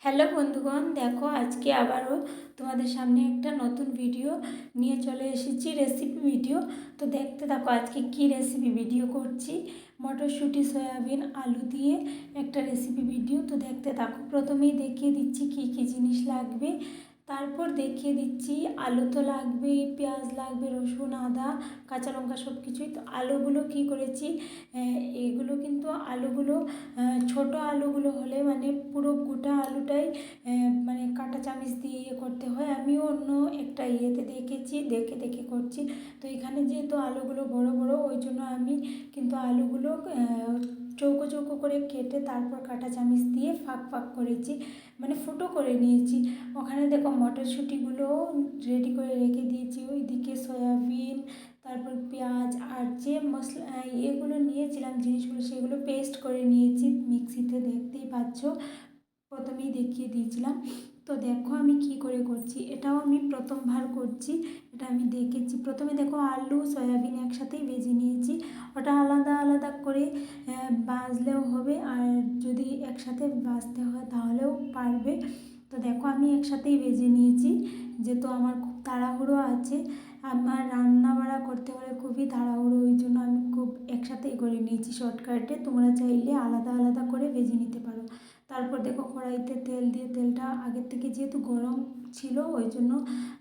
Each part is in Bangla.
হ্যালো বন্ধুগণ, দেখো আজকে আবারও তোমাদের সামনে একটা নতুন ভিডিও নিয়ে চলে এসেছি, রেসিপি ভিডিও। তো দেখতে থাকো আজকে কি রেসিপি ভিডিও করছি। মটরশুঁটি, সয়াবিন, আলু দিয়ে একটা রেসিপি ভিডিও। তো দেখতে থাকো। প্রথমেই দেখিয়ে দিচ্ছি কি কি জিনিস লাগবে, তারপর দেখিয়ে দিচ্ছি আলু তো লাগবে, পেঁয়াজ লাগবে, রসুন, আদা, কাঁচা লঙ্কা সব কিছুই। তো আলুগুলো কি করেছি, এগুলো কিন্তু আলুগুলো ছোট আলুগুলো হলে মানে পুরো গোটা আলুটাই মানে কাঁটা চামচ দিয়ে করতে হয়। আমিও অন্য একটা ইয়েতে দেখেছি, দেখে দেখে করছি। তো এখানে যেহেতু আলুগুলো বড় বড়, ওই জন্য আমি কিন্তু আলুগুলো চৌকো চৌকো করে কেটে তারপর কাঁটা চামচ দিয়ে ফাঁক ফাঁক করেছি, মানে ফুটো করে নিয়েছি। ওখানে দেখো মটরশুঁটিগুলো রেডি করে রেখে দিয়েছি। ওইদিকে সয়াবিন, তারপর পেঁয়াজ আর যে মশলা এগুলো নিয়েছিলাম জিনিসগুলো, সেগুলো পেস্ট করে নিয়েছি মিক্সিতে, দেখতেই পাচ্ছ, প্রথমেই দেখিয়ে দিয়েছিলাম। তো দেখো আমি কি করে করছি, এটাও আমি প্রথমবার করছি, এটা আমি দেখেছি। প্রথমে দেখো আলু সয়াবিন একসাথেই ভেজে নিয়েছি। ওটা আলাদা আলাদা করে ভাজলেও হবে, আর যদি একসাথে ভাজতে হয় তাহলেও পারবে। তো দেখো আমি একসাথেই ভেজে নিয়েছি, যেহেতু আমার খুব তাড়াহুড়ো আছে, আমার রান্না বাড়া করতে হলে খুবই তাড়াহুড়ো, ওই জন্য আমি খুব একসাথেই করে নিয়েছি শর্টকাটে। তোমরা চাইলে আলাদা আলাদা করে ভেজে নিতে পারো। তারপর দেখো কড়াইতে তেল দিয়ে, তেলটা আগের থেকে যেহেতু গরম ছিল, ওই জন্য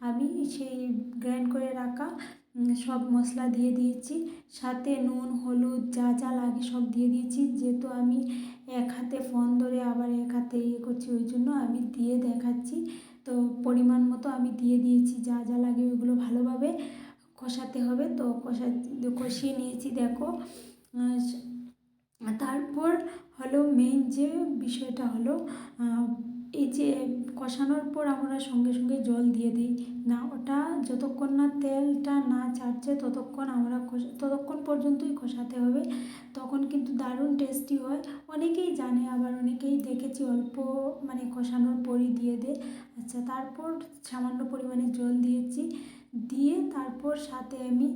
আমি সেই গ্রাইন্ড করে রাখা সব মশলা দিয়ে দিয়েছি, সাথে নুন, হলুদ, যা যা লাগে সব দিয়ে দিয়েছি। যেহেতু আমি এক হাতে ফোন ধরে আবার এক হাতে ইয়ে করছি, ওই জন্য আমি দিয়ে দেখাচ্ছি। তো পরিমাণ মতো আমি দিয়ে দিয়েছি, যা যা লাগে ওইগুলো ভালোভাবে কষাতে হবে। তো কষিয়ে নিয়েছি দেখো। তারপর হলো মেইন যে বিষয়টা হলো, এই যে কষানোর পর আমরা সঙ্গে সঙ্গে জল দিয়ে দিই না, ওটা যতক্ষণ না তেলটা না ছাড়ছে ততক্ষণ পর্যন্তই কষাতে হবে। তখন কিন্তু দারুণ টেস্টি হয়। অনেকেই জানে, আবার অনেকেই দেখেছি অল্প মানে কষানোর পরই দিয়ে দেয়। আচ্ছা, তারপর সামান্য পরিমাণে জল দিয়েছি, দিয়ে তারপর সাথে আমি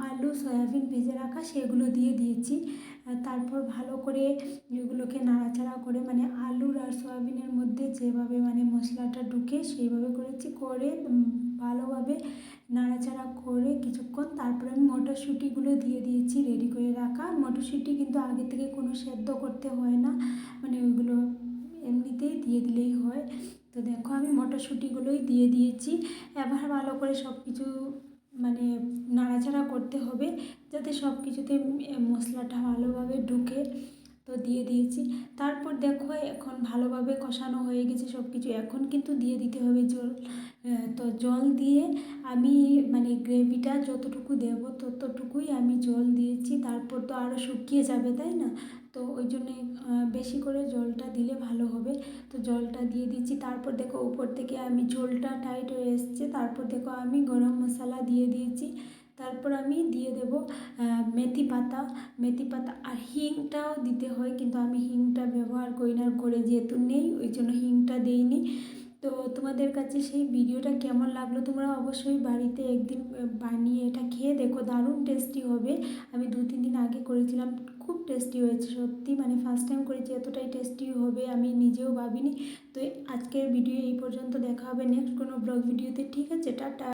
আলু সয়াবিন ভেজে রাখা সেগুলো দিয়ে দিয়েছি। তারপর ভালো করে এগুলোকে নাড়াচাড়া করে, মানে আলুর আর সয়াবিনের মধ্যে যেভাবে মানে মশলাটা ঢুকে সেইভাবে করেছি, করে ভালোভাবে নাড়াচাড়া করে কিছুক্ষণ তারপরে আমি মটরশুঁটিগুলো দিয়ে দিয়েছি রেডি করে রাখা। মটরশুঁটি কিন্তু আগে থেকে কোনো সেদ্ধ করতে হয় না, মানে ওইগুলো এমনিতেই দিয়ে দিলেই হয়। তো দেখো আমি মটরশুঁটিগুলোই দিয়ে দিয়েছি। এবার ভালো করে সব কিছু মানে নাড়াচাড়া করতে হবে, যাতে সব কিছুতে মশলাটা ভালোভাবে ঢুকে। তো দিয়ে দিয়েছি। তারপর দেখো এখন ভালোভাবে কষানো হয়ে গেছে সব কিছু, এখন কিন্তু দিয়ে দিতে হবে জল। তো জল দিয়ে আমি মানে গ্রেভিটা যতটুকু দেবো ততটুকুই আমি জল দিয়েছি। তারপর তো আরও শুকিয়ে যাবে, তাই না? তো ওই জন্যে বেশি করে জলটা দিলে ভালো হবে। তো জলটা দিয়ে দিচ্ছি। তারপর দেখো উপর থেকে আমি ঝোলটা টাইট হয়ে এসছে, তারপর দেখো আমি গরম মশলা দিয়ে দিয়েছি। তারপর আমি দিয়ে দেবো মেথি পাতা আর হিংটাও দিতে হয়, কিন্তু আমি হিংটা ব্যবহার করি না, করে যেহেতু নেই ওই জন্য হিংটা দিইনি। তো তোমাদের কাছে সেই ভিডিওটা কেমন লাগলো, তোমরা অবশ্যই বাড়িতে একদিন বানিয়ে এটা খেয়ে দেখো, দারুণ টেস্টি হবে। আমি 2-3 দিন আগে করেছিলাম, খুব টেস্টি হয়েছে সত্যি, মানে ফার্স্ট টাইম করেছি, এতটাই টেস্টি হবে আমি নিজেও ভাবিনি। তো আজকের ভিডিও এই পর্যন্ত, দেখা হবে নেক্সট কোনো ব্লগ ভিডিওতে। ঠিক আছে, টাটা।